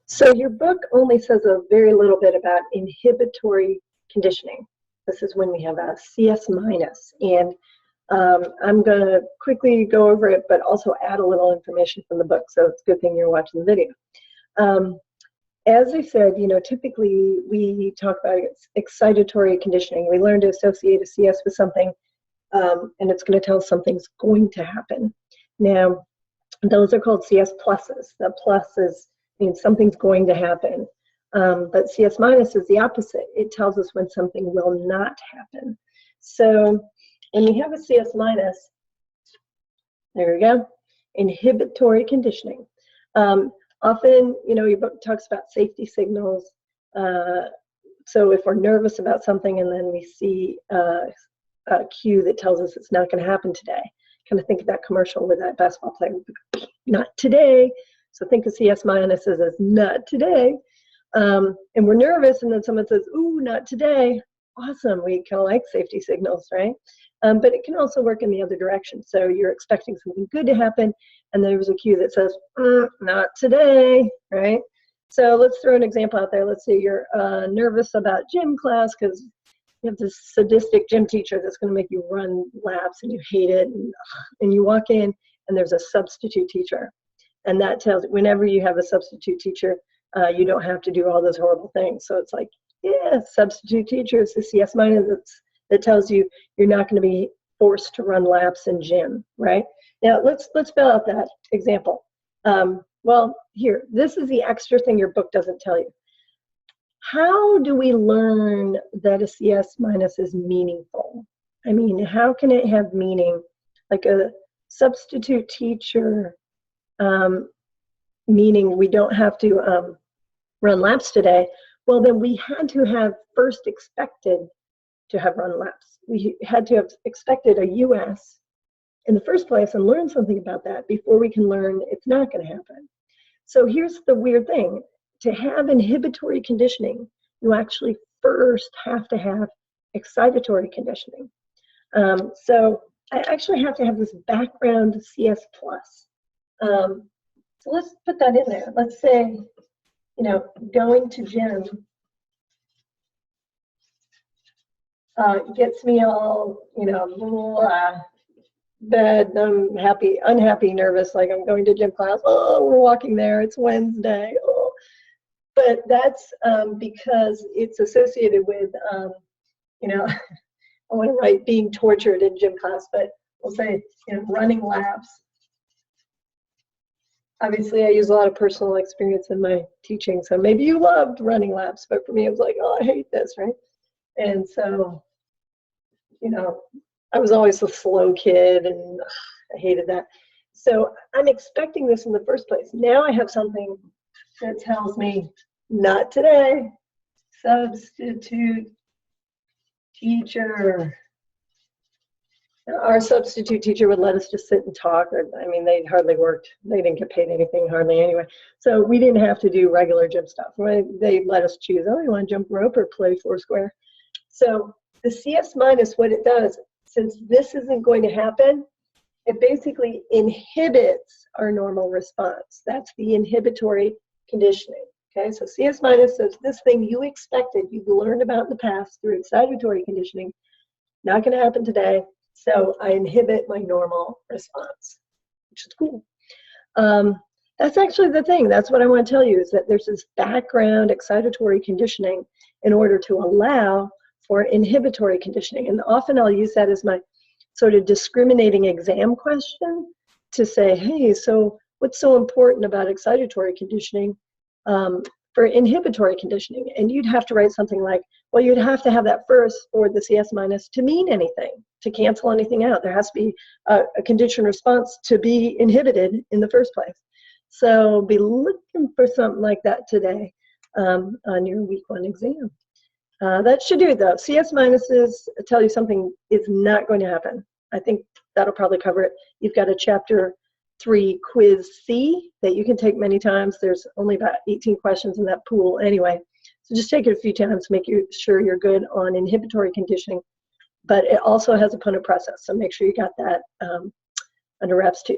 So your book only says a very little bit about inhibitory conditioning. This is when we have a CS minus, and I'm going to quickly go over it, but also add a little information from the book, so it's a good thing you're watching the video. As I said, typically we talk about excitatory conditioning. We learn to associate a CS with something, and it's going to tell us something's going to happen. Now, those are called CS pluses. The pluses means something's going to happen. But CS minus is the opposite. It tells us when something will not happen. So when you have a CS minus, there we go, inhibitory conditioning. Often, your book talks about safety signals. So if we're nervous about something and then we see a cue that tells us it's not going to happen today, kind of think of that commercial with that basketball player, not today. So think of CS minus as not today. And we're nervous, and then someone says, ooh, not today. Awesome. We kind of like safety signals, right? But it can also work in the other direction. So you're expecting something good to happen, and there's a cue that says, not today, right? So let's throw an example out there. Let's say you're nervous about gym class because you have this sadistic gym teacher that's going to make you run laps and you hate it. And you walk in, and there's a substitute teacher. And that tells, whenever you have a substitute teacher, you don't have to do all those horrible things. So it's like, yeah, substitute teacher is the CS minus that tells you you're not going to be forced to run laps in gym, right? Now let's spell out that example. Well, here, this is the extra thing your book doesn't tell you. How do we learn that a CS minus is meaningful? I mean, how can it have meaning? Like a substitute teacher, meaning we don't have to run laps today. Well, then we had to have first expected to have run laps. We had to have expected a US in the first place and learn something about that before we can learn it's not going to happen. So here's the weird thing. To have inhibitory conditioning, you actually first have to have excitatory conditioning. So I actually have to have this background CS plus. So let's put that in there. Let's say, going to gym gets me all, bad, I'm happy, unhappy, nervous, like I'm going to gym class. Oh, we're walking there. It's Wednesday. Oh. But that's because it's associated with, I want to write being tortured in gym class, but we'll say, running laps. Obviously, I use a lot of personal experience in my teaching, so maybe you loved running laps, but for me, it was like, oh, I hate this, right? And so, I was always a slow kid, and I hated that. So I'm expecting this in the first place. Now I have something that tells me, not today, substitute teacher. Our substitute teacher would let us just sit and talk. They hardly worked. They didn't get paid anything hardly anyway. So we didn't have to do regular gym stuff. They let us choose, oh, you want to jump rope or play foursquare? So the CS minus, what it does, since this isn't going to happen, it basically inhibits our normal response. That's the inhibitory conditioning. Okay, so CS minus says this thing you expected, you've learned about in the past through excitatory conditioning, not going to happen today. So I inhibit my normal response, which is cool. That's actually the thing. That's what I want to tell you, is that there's this background excitatory conditioning in order to allow for inhibitory conditioning. And often I'll use that as my sort of discriminating exam question to say, hey, so what's so important about excitatory conditioning for inhibitory conditioning? And you'd have to write something like, well, you'd have to have that first for the CS minus to mean anything, to cancel anything out. There has to be a conditioned response to be inhibited in the first place. So be looking for something like that today on your week 1 exam. That should do it though. CS minuses tell you something is not going to happen. I think that'll probably cover it. You've got a chapter 3 quiz C that you can take many times. There's only about 18 questions in that pool anyway. So just take it a few times to make sure you're good on inhibitory conditioning. But it also has opponent process, so make sure you got that under wraps too.